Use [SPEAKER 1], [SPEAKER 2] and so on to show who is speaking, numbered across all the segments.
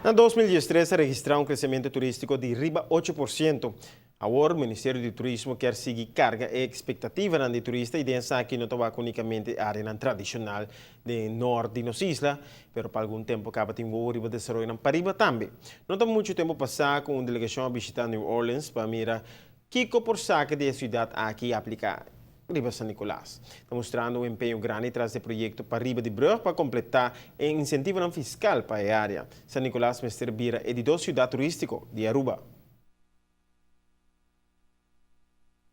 [SPEAKER 1] Na 2013, se registrou um crescimento turístico de riba 8%. Agora, o Ministério do Turismo quer seguir carga e expectativa de turistas e densa aqui no tabaco unicamente a área tradicional do norte de nossa isla, mas por algum tempo acaba de envolver o desenvolvimento na Pariba também. Não tem muito tempo passar com uma delegação a visitar New Orleans para mirar que por saca de cidade aqui aplicar. Riba San Nicolás, está mostrando um empenho grande atrás do projeto para Riba de Brug para completar e incentivo fiscal para a área. San Nicolás Mester Bira é de 2 cidades turísticas de Aruba.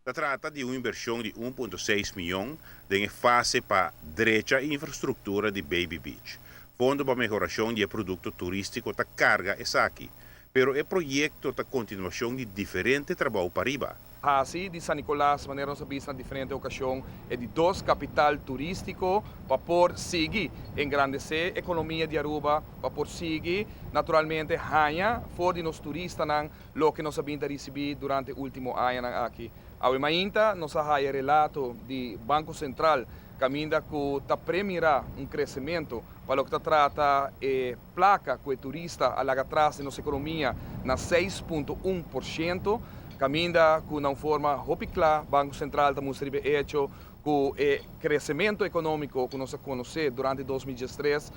[SPEAKER 2] Se trata de uma inversão de 1,6 milhão em fase para direita e infraestrutura de Baby Beach. Fundo para melhoração de produto turístico da carga essa aqui. Pero o projeto da continuação de diferente trabalho para Riba.
[SPEAKER 3] Assim, de San Nicolás, maneira nossa vista na diferente ocasião, é de 2 capital turístico para por seguir engrandecer a economia de Aruba, para por seguir, naturalmente, ganhar for de nos turistas lo que nós sabemos receber durante o último ano aqui. Ao ainda, nós há relato de Banco Central caminha que está premirar um crescimento para o que trata placa que o turista alaga atrás de nossa economia na 6,1%. Caminha com uma forma clara, Banco Central está mostrando hecho que o crescimento econômico que nós conhecemos durante 2013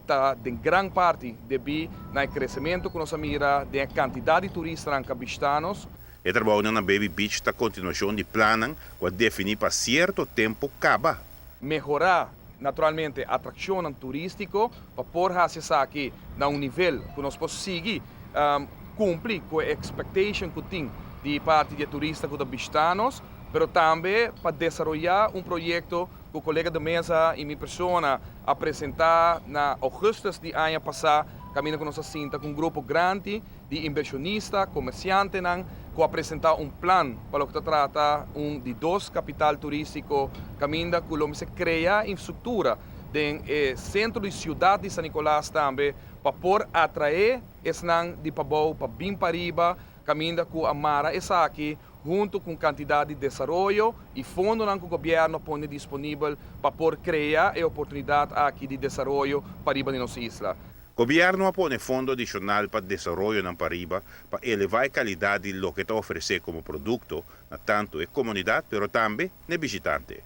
[SPEAKER 3] está em grande parte devido ao crescimento que nós mira da quantidade de turistas cabistanos.
[SPEAKER 2] O trabalho na Baby Beach está continuação de plano que definir para certo tempo acaba.
[SPEAKER 3] Melhorar naturalmente a atração turística para pôr aqui a nível que nós possamos seguir cumprir com a expectativa que tem de parte de turistas que bistanos, mas também para desenvolver um projeto que o colega da mesa e minha pessoa apresentar na agosto de ano passado, caminho com nossa cinta com um grupo grande de inversionistas, comerciantes, que apresentar um plano para o que trata de 2 capital turístico, caminho que o se cria infraestrutura no centro de cidade de San Nicolás também, para por atrair esse de Pabou para vir para Riba, caminho que a Mara está aqui, junto com quantidade de desenvolvimento e fundo que o governo põe disponível para por criar a oportunidade aqui de desenvolvimento para Riba de nossa isla.
[SPEAKER 2] O governo põe fundo adicional para desenvolvimento na Pariba para elevar a qualidade do que está oferecer como produto, tanto a comunidade, mas também no visitante.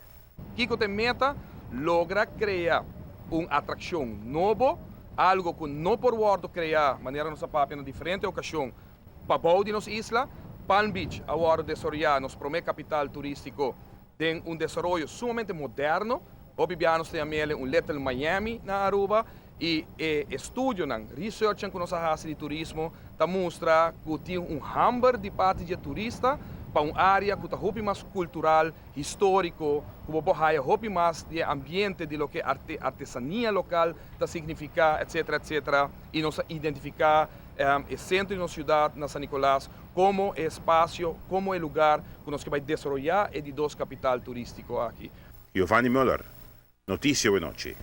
[SPEAKER 3] Kiko tem meta logra criar uma atração nova, algo que não por wordo criar, maneira nossa papel na diferente ocasião, para Pabou de nossa isla, Palm Beach, agora desarrollar nosso primeiro capital turístico, tem um desenvolvimento sumamente moderno. Obibianos tem um Little Miami na Aruba e estudo, research que nós fazemos de turismo, mostra que tem um hamber de parte de turista para uma área que está mais cultural, histórico, que pode mais de ambiente de lo que artesania local está significa, etc, etc, e nós identificar o centro de nossa cidade, na San Nicolás, como espaço, como lugar que nós vai desenvolver e de 2 capital turístico aqui.
[SPEAKER 2] Giovanni Müller, Notícia Buenoche.